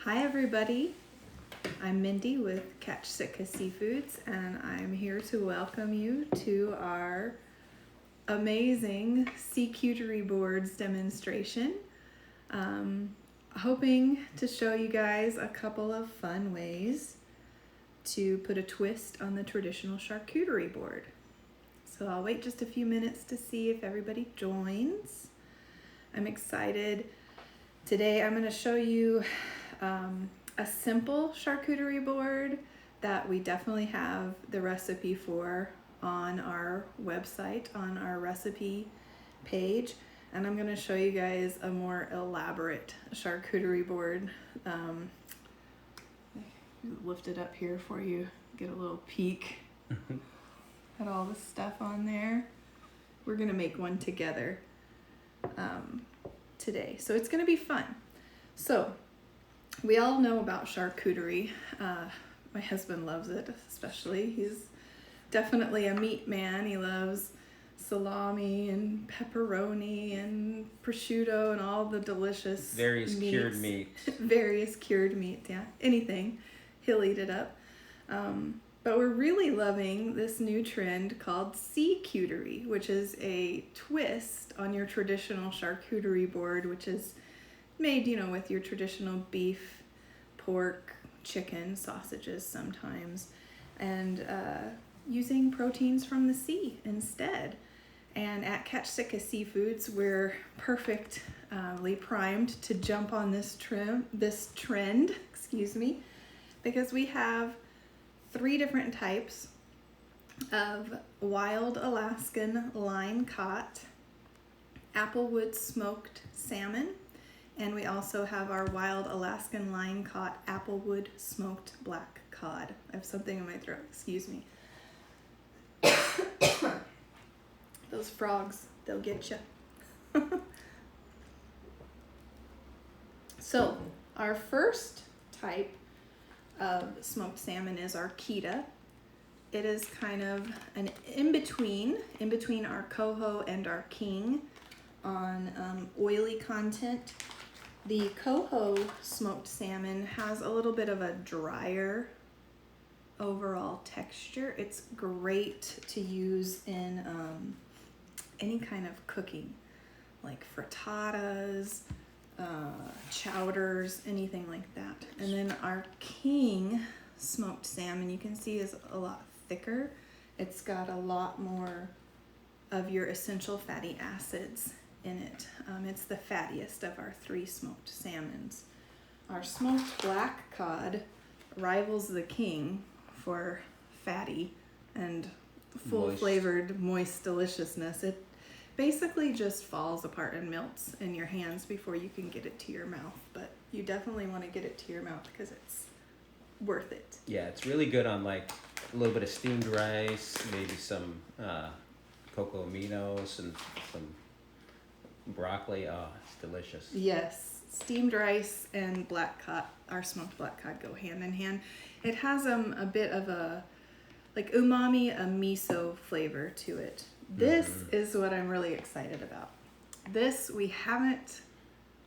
Hi everybody, I'm Mindy with Catch Sitka Seafoods and I'm here to welcome you to our amazing SeaCuterie boards demonstration. Hoping to show you guys a couple of fun ways to put a twist on the traditional charcuterie board. So I'll wait just a few minutes to see if everybody joins. I'm excited. Today I'm going to show you a simple charcuterie board that we definitely have the recipe for on our website, on our recipe page. And I'm going to show you guys a more elaborate charcuterie board. Lift it up here for you, get a little peek at all the stuff on there. We're going to make one together today, so it's going to be fun. So we all know about charcuterie. My husband loves it, especially. He's definitely a meat man. He loves salami and pepperoni and prosciutto and all the delicious various meats. Cured meats. Various cured meats, yeah. Anything, he'll eat it up. But we're really loving this new trend called SeaCuterie, which is a twist on your traditional charcuterie board, which is made, with your traditional beef, pork, chicken, sausages sometimes, and using proteins from the sea instead. And at Catch Sitka Seafoods, we're perfectly primed to jump on this trend, because we have 3 different types of wild Alaskan line caught, Applewood smoked salmon, and we also have our wild Alaskan line caught Applewood smoked black cod. I have something in my throat, excuse me. Those frogs, they'll get you. So our first type of smoked salmon is our Keta. It is kind of an in-between our Coho and our King on oily content. The Coho smoked salmon has a little bit of a drier overall texture. It's great to use in any kind of cooking, like frittatas, chowders, anything like that. And then our King smoked salmon, you can see, is a lot thicker. It's got a lot more of your essential fatty acids in it. It's the fattiest of our 3 smoked salmons. Our smoked black cod rivals the King for fatty and full-flavored, moist deliciousness. It basically just falls apart and melts in your hands before you can get it to your mouth, but you definitely want to get it to your mouth because it's worth it. Yeah, it's really good on like a little bit of steamed rice, maybe some cocoa aminos and some broccoli. Oh, it's delicious. Yes, steamed rice and black cod, our smoked black cod, go hand in hand. It has a bit of a like umami, a miso flavor to it. This is what I'm really excited about. This, we haven't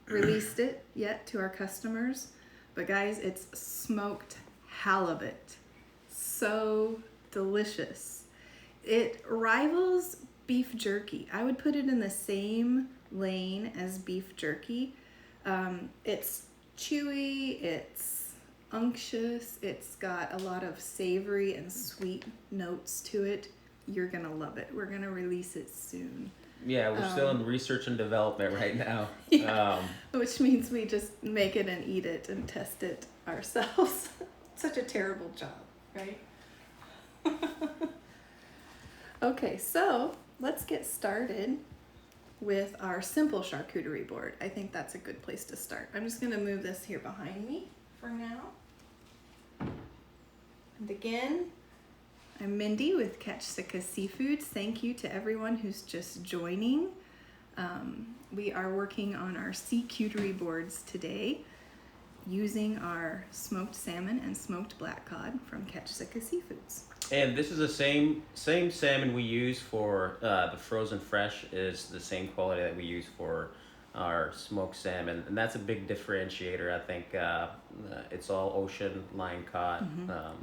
released it yet to our customers, but guys, it's smoked halibut. So delicious. It rivals beef jerky. I would put it in the same lane as beef jerky. It's chewy, it's unctuous, it's got a lot of savory and sweet notes to it. You're gonna love it. We're gonna release it soon. Yeah, we're still in research and development right now. Yeah, which means we just make it and eat it and test it ourselves. Such a terrible job, right? Okay, so let's get started with our simple charcuterie board. I think that's a good place to start. I'm just gonna move this here behind me for now. And again, I'm Mindy with Catch Sitka Seafoods. Thank you to everyone who's just joining. We are working on our SeaCuterie boards today using our smoked salmon and smoked black cod from Catch Sitka Seafoods. And this is the same salmon we use for the frozen fresh is the same quality that we use for our smoked salmon, and that's a big differentiator. I think it's all ocean line caught,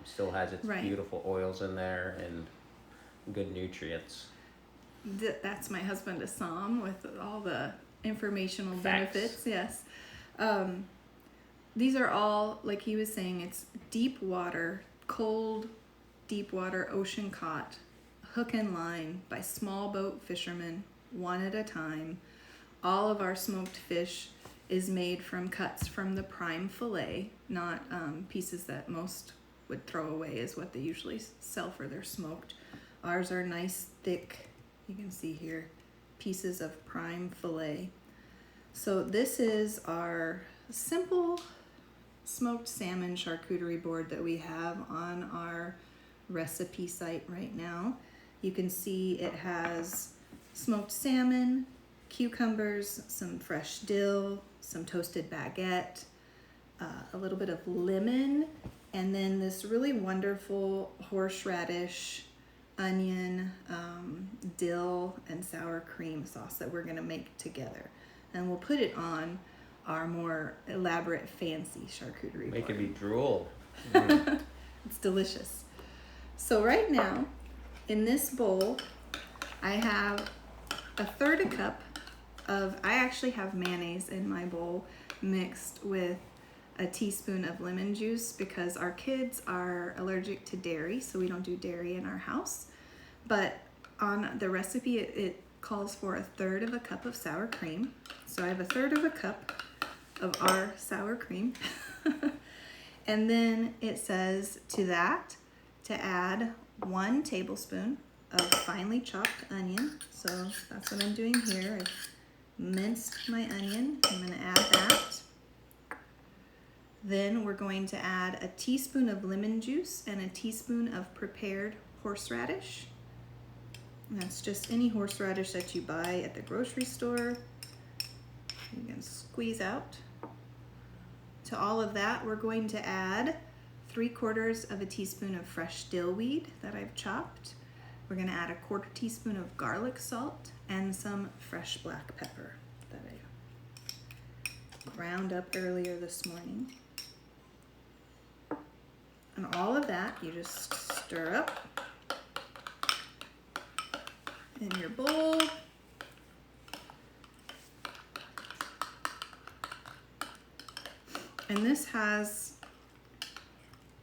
still has its Right. beautiful oils in there and good nutrients. That's my husband, Assam, with all the informational Facts. benefits. Yes. These are all, like he was saying, it's deep water, cold, deep water, ocean caught, hook and line by small boat fishermen, one at a time. All of our smoked fish is made from cuts from the prime fillet, not pieces that most would throw away, is what they usually sell for their smoked. Ours are nice, thick, you can see here, pieces of prime fillet. So this is our simple smoked salmon charcuterie board that we have on our recipe site right now. You can see it has smoked salmon, cucumbers, some fresh dill, some toasted baguette, a little bit of lemon, and then this really wonderful horseradish, onion, dill, and sour cream sauce that we're gonna make together. And we'll put it on our more elaborate, fancy charcuterie board. Making me drool. It's delicious. So right now, in this bowl, I have a third a cup of, I actually have mayonnaise in my bowl mixed with a teaspoon of lemon juice because our kids are allergic to dairy, so we don't do dairy in our house. But on the recipe, it calls for a third of a cup of sour cream. So I have a third of a cup of our sour cream. And then it says to that to add 1 tablespoon of finely chopped onion. So that's what I'm doing here. I've minced my onion. I'm going to add that. Then we're going to add a teaspoon of lemon juice and a teaspoon of prepared horseradish. And that's just any horseradish that you buy at the grocery store. You can squeeze out. To all of that, we're going to add 3/4 of a teaspoon of fresh dill weed that I've chopped. We're going to add a 1/4 teaspoon of garlic salt and some fresh black pepper that I ground up earlier this morning. And all of that you just stir up in your bowl. And this has,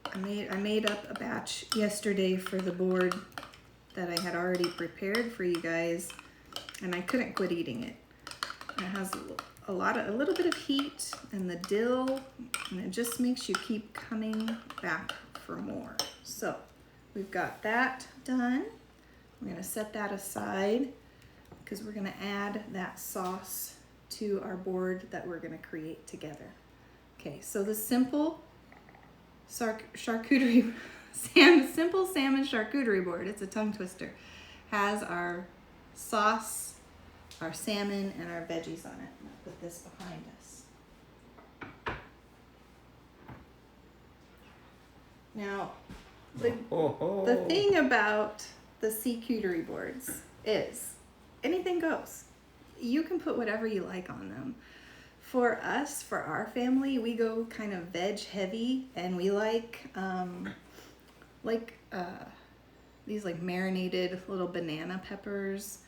I made up a batch yesterday for the board that I had already prepared for you guys, and I couldn't quit eating it. And it has a little bit of heat and the dill, and it just makes you keep coming back for more. So we've got that done. We're gonna set that aside because we're gonna add that sauce to our board that we're gonna create together. Okay, so the simple charcuterie, simple salmon charcuterie board, it's a tongue twister, has our sauce, our salmon, and our veggies on it. I'll put this behind us. Now, the thing about the SeaCuterie boards is anything goes. You can put whatever you like on them. For us, for our family, we go kind of veg heavy, and we like these like marinated little banana peppers,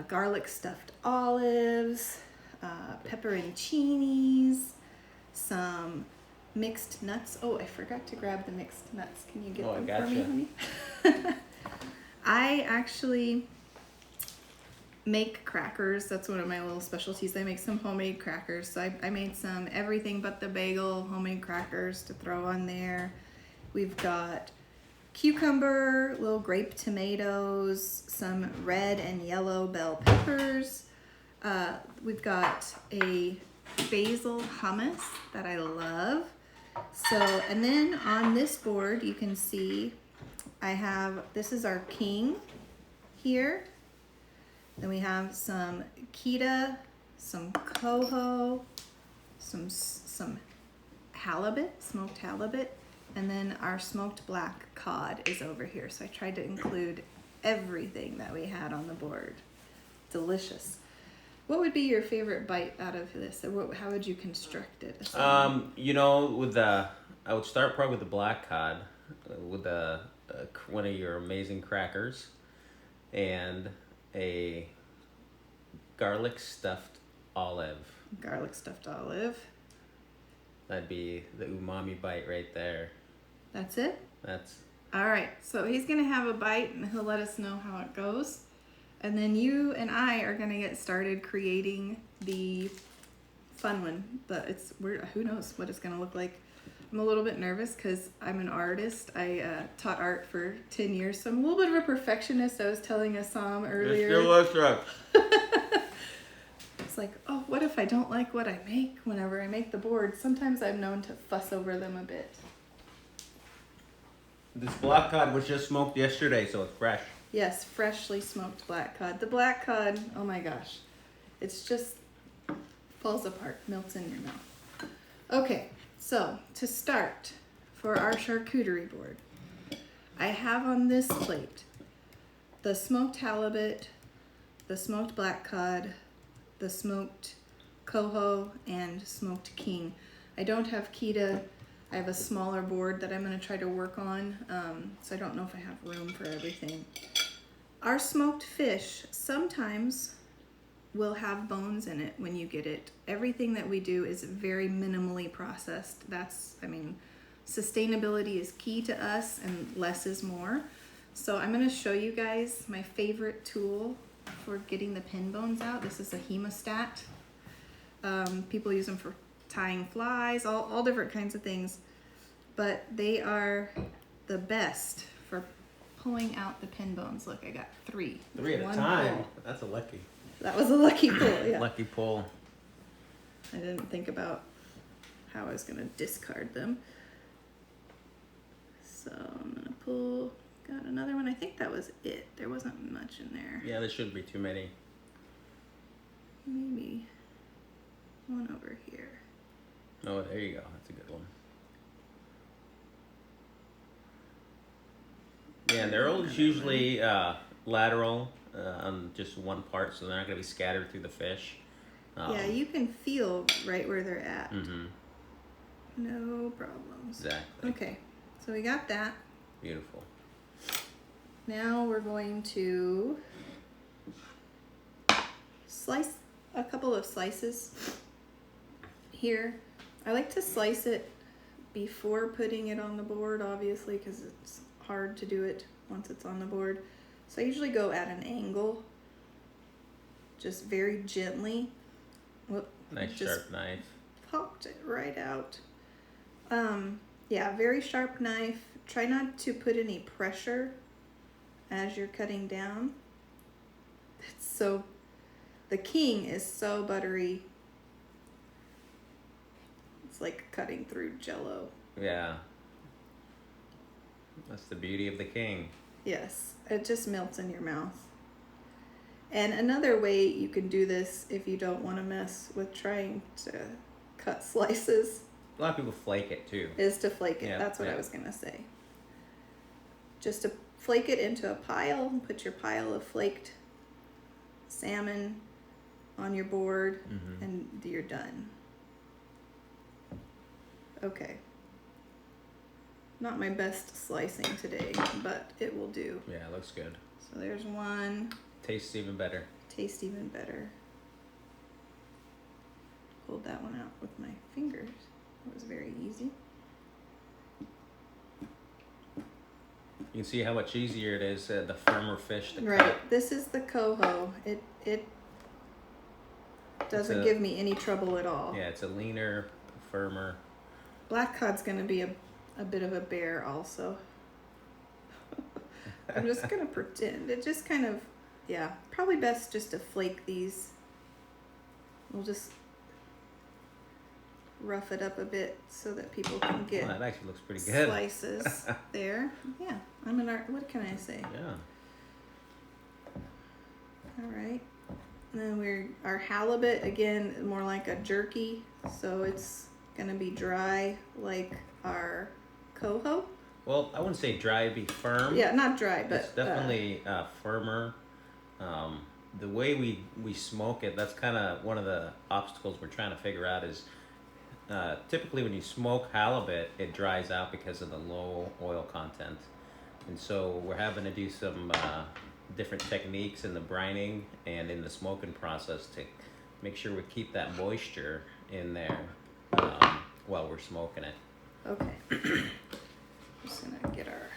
garlic stuffed olives, pepperoncinis, some mixed nuts. Oh, I forgot to grab the mixed nuts. Can you get them for me, honey? I actually make crackers. That's one of my little specialties. I make some homemade crackers. So I made some everything but the bagel homemade crackers to throw on there. We've got cucumber, little grape tomatoes, some red and yellow bell peppers. We've got a basil hummus that I love. So, and then on this board you can see I have, this is our king here. Then we have some Keta, some Coho, some halibut, smoked halibut, and then our smoked black cod is over here. So I tried to include everything that we had on the board. Delicious. What would be your favorite bite out of this? How would you construct it? You know, I would start probably with the black cod, with one of your amazing crackers, and a garlic stuffed olive. Garlic stuffed olive. That'd be the umami bite right there. That's it? That's. All right, so he's gonna have a bite and he'll let us know how it goes. And then you and I are gonna get started creating the fun one. Who knows what it's gonna look like. I'm a little bit nervous because I'm an artist. I taught art for 10 years, so I'm a little bit of a perfectionist. I was telling Assam earlier. It's like, oh, what if I don't like what I make whenever I make the board? Sometimes I'm known to fuss over them a bit. This black cod was just smoked yesterday, so it's fresh. Yes, freshly smoked black cod. The black cod, oh my gosh, it's just falls apart, melts in your mouth. Okay, so to start, for our charcuterie board, I have on this plate the smoked halibut, the smoked black cod, the smoked coho, and smoked king. I don't have Keta. I have a smaller board that I'm going to try to work on, so I don't know if I have room for everything. Our smoked fish sometimes will have bones in it when you get it. Everything that we do is very minimally processed. Sustainability is key to us, and less is more. So I'm going to show you guys my favorite tool for getting the pin bones out. This is a hemostat. People use them for tying flies, all different kinds of things, but they are the best for pulling out the pin bones. Look, I got three. Three at a time. Pull. That's a lucky. That was a lucky pull, yeah. Lucky pull. I didn't think about how I was going to discard them. So I'm going to pull. Got another one. I think that was it. There wasn't much in there. Yeah, there shouldn't be too many. Maybe one over here. Oh, there you go. That's a good one. Yeah, and they're always usually lateral on just one part, so they're not going to be scattered through the fish. Yeah, you can feel right where they're at. Mm-hmm. No problems. Exactly. Okay, so we got that. Beautiful. Now we're going to slice a couple of slices here. I like to slice it before putting it on the board, obviously, because it's hard to do it once it's on the board. So I usually go at an angle, just very gently. Whoop, nice sharp knife. Popped it right out. Yeah, very sharp knife. Try not to put any pressure as you're cutting down. The king is so buttery. It's like cutting through Jell-O. Yeah. That's the beauty of the king. Yes, it just melts in your mouth. And another way you can do this if you don't want to mess with trying to cut slices. A lot of people flake it too. Is to flake it. Yeah, That's what I was going to say. Just to flake it into a pile, put your pile of flaked salmon on your board, and you're done. Okay. Not my best slicing today, but it will do. Yeah, it looks good. So there's one. Tastes even better. Tastes even better. Pulled that one out with my fingers. It was very easy. You can see how much easier it is, the firmer fish to right. cut. This is the coho. It doesn't give me any trouble at all. Yeah, it's a leaner, firmer. Black cod's going to be a bit of a bear also. I'm just going to pretend. It just kind of, yeah, probably best just to flake these. We'll just rough it up a bit so that people can get that actually looks pretty good. Slices there. Yeah, I'm an art. What can I say? Yeah. All right. And then our halibut, again, more like a jerky. So it's going to be dry like our coho. Well, I wouldn't say dry, it'd be firm. Yeah, not dry, but it's definitely firmer the way we smoke it, that's kind of one of the obstacles we're trying to figure out is typically when you smoke halibut, it dries out because of the low oil content. And so we're having to do some different techniques in the brining and in the smoking process to make sure we keep that moisture in there while we're smoking it. Okay. Just gonna get our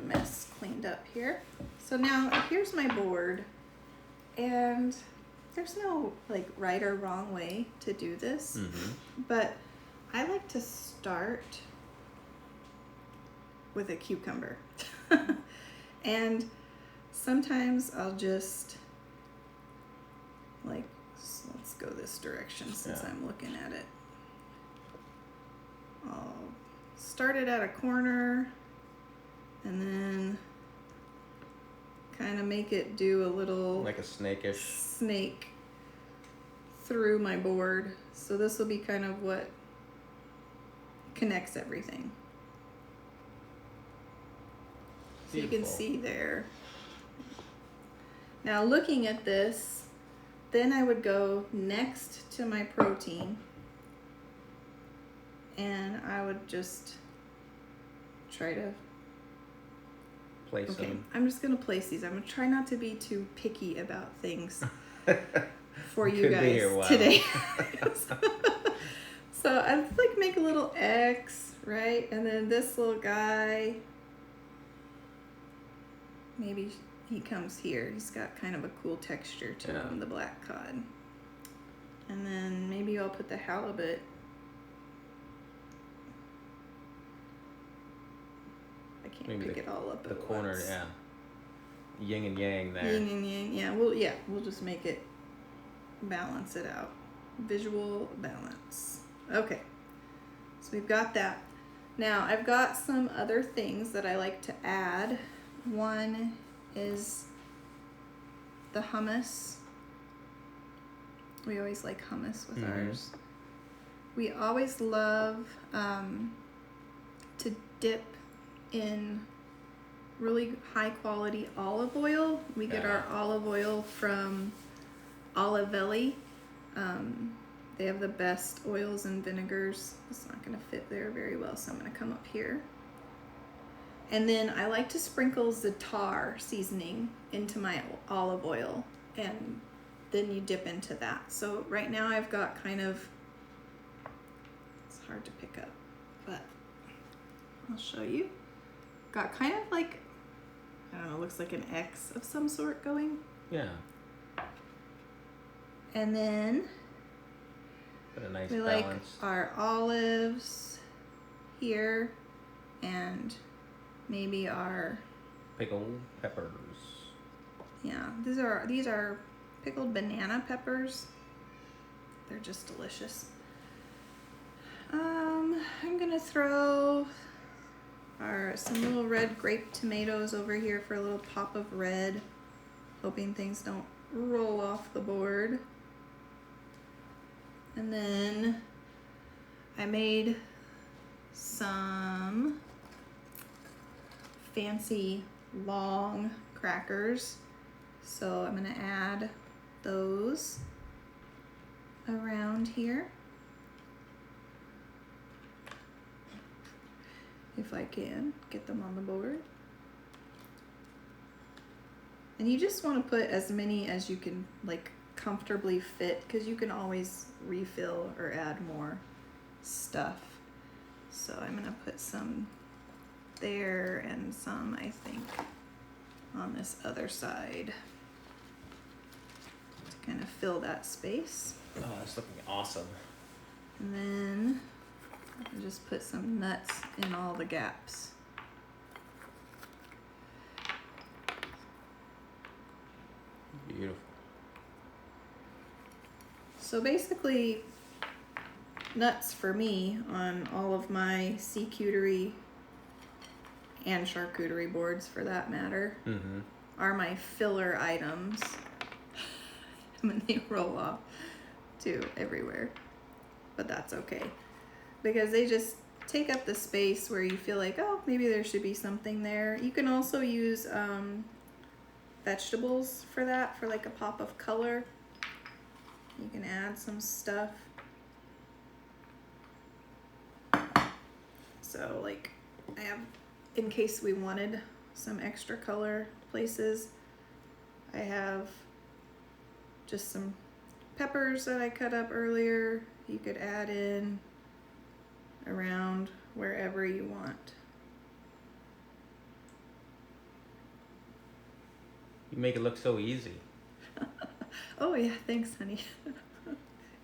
mess cleaned up here. So now here's my board, and there's no like right or wrong way to do this, but I like to start with a cucumber. And sometimes I'll just like, let's go this direction since I'm looking at it. I'll start it at a corner and then kind of make it do a little like a snake through my board. So this will be kind of what connects everything. So you can see there. Now looking at this, then I would go next to my protein and I would just try to place them. I'm just gonna place these. I'm gonna try not to be too picky about things for you guys today. So I like make a little X, right? And then this little guy, maybe he comes here. He's got kind of a cool texture to him, the black cod. And then maybe I'll put the halibut. I can't pick it all up at the corner, once. Yin and yang there. Yin and yang, we'll just make it, balance it out. Visual balance. Okay, so we've got that. Now I've got some other things that I like to add. One is the hummus. We always like hummus with ours. We always love to dip in really high quality olive oil. We get our olive oil from Olive Valley. They have the best oils and vinegars. It's not going to fit there very well, so I'm going to come up here. And then I like to sprinkle za'atar seasoning into my olive oil, and then you dip into that. So right now I've got kind of, it's hard to pick up, but I'll show you. Got kind of like, I don't know, looks like an X of some sort going. Yeah. And then Put a nice we balance. like our olives here, and maybe our pickled peppers. Yeah, these are pickled banana peppers. They're just delicious. I'm gonna throw some little red grape tomatoes over here for a little pop of red, hoping things don't roll off the board. And then I made some fancy long crackers, so I'm gonna add those around here if I can get them on the board. And you just want to put as many as you can like comfortably fit, because you can always refill or add more stuff. So I'm gonna put some there and some, I think, on this other side to kind of fill that space. Oh, that's looking awesome. And then I'll just put some nuts in all the gaps. Beautiful. So basically, nuts for me on all of my SeaCuterie and charcuterie boards, for that matter, are my filler items. And they roll off too everywhere, but that's okay, because they just take up the space where you feel like, oh, maybe there should be something there. You can also use that vegetables for that, for like a pop of color. You can add some stuff. So like I have, in case we wanted some extra color places, I have just some peppers that I cut up earlier. You could add in around wherever you want. You make it look so easy. Oh yeah, thanks, honey.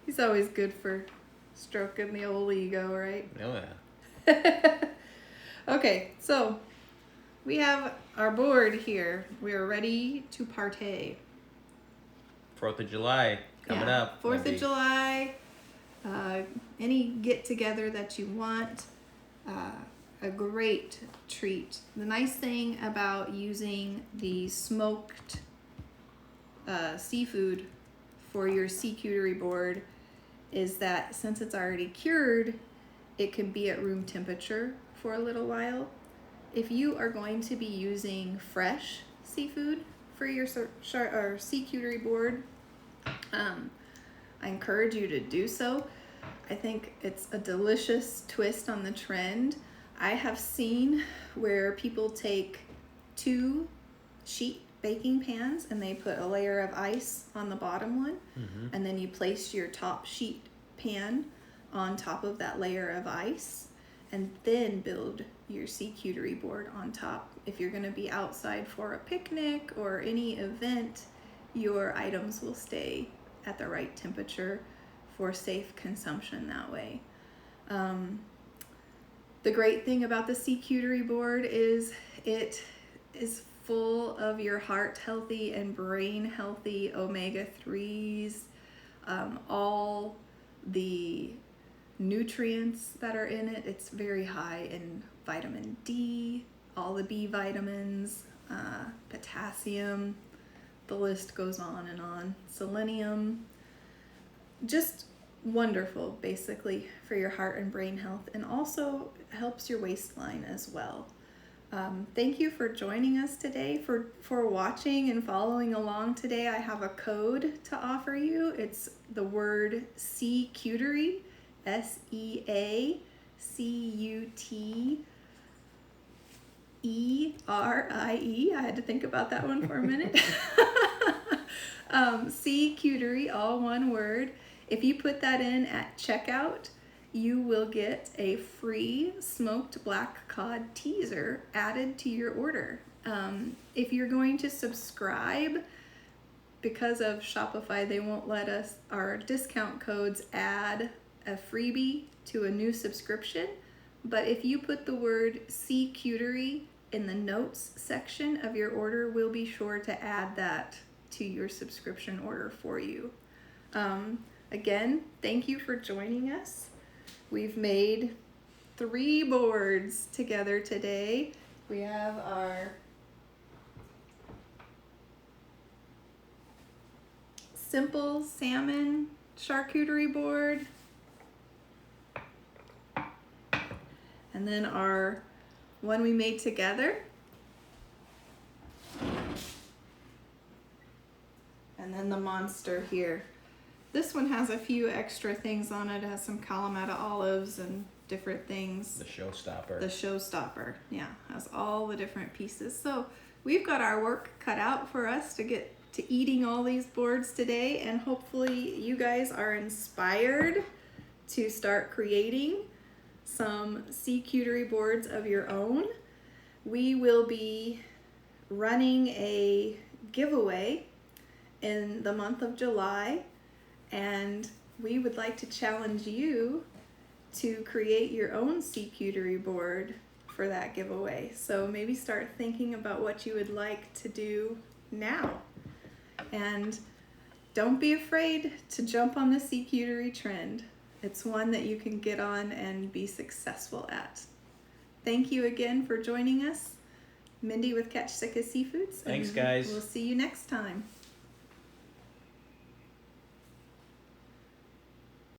He's always good for stroking the old ego, right? Oh yeah. Okay, so we have our board here. We are ready to partay. 4th of July coming up. 4th Mindy. of July, any get together that you want, a great treat. The nice thing about using the smoked seafood for your SeaCuterie board is that since it's already cured, it can be at room temperature for a little while. If you are going to be using fresh seafood for your SeaCuterie board, I encourage you to do so. I think it's a delicious twist on the trend. I have seen where people take 2 sheet baking pans and they put a layer of ice on the bottom one, and then you place your top sheet pan on top of that layer of ice, and then build your SeaCuterie board on top. If you're going to be outside for a picnic or any event, your items will stay at the right temperature for safe consumption that way. The great thing about the SeaCuterie board is it is full of your heart healthy and brain healthy omega-3s, all the nutrients that are in it. It's very high in vitamin D, all the B vitamins, potassium, the list goes on and on, selenium, just wonderful basically for your heart and brain health, and also helps your waistline as well. Thank you for joining us today, for watching and following along today. I have a code to offer you. It's the word SeaCuterie, SeaCuterie. I had to think about that one for a minute. SeaCuterie, all one word. If you put that in at checkout, you will get a free smoked black cod teaser added to your order. If you're going to subscribe, because of Shopify, they won't let us, our discount codes, add a freebie to a new subscription. But if you put the word SeaCuterie in the notes section of your order, we'll be sure to add that to your subscription order for you. Again, thank you for joining us. We've made 3 boards together today. We have our simple salmon charcuterie board, and then our one we made together, and then the monster here. This one has a few extra things on it. It has some Kalamata olives and different things. The showstopper. The showstopper, yeah, has all the different pieces. So we've got our work cut out for us to get to eating all these boards today, and hopefully you guys are inspired to start creating some SeaCuterie boards of your own. We will be running a giveaway in the month of July, and we would like to challenge you to create your own SeaCuterie board for that giveaway. So maybe start thinking about what you would like to do now. And don't be afraid to jump on the SeaCuterie trend. It's one that you can get on and be successful at. Thank you again for joining us. Mindy with Catch Sitka Seafoods. Thanks, guys. We'll see you next time.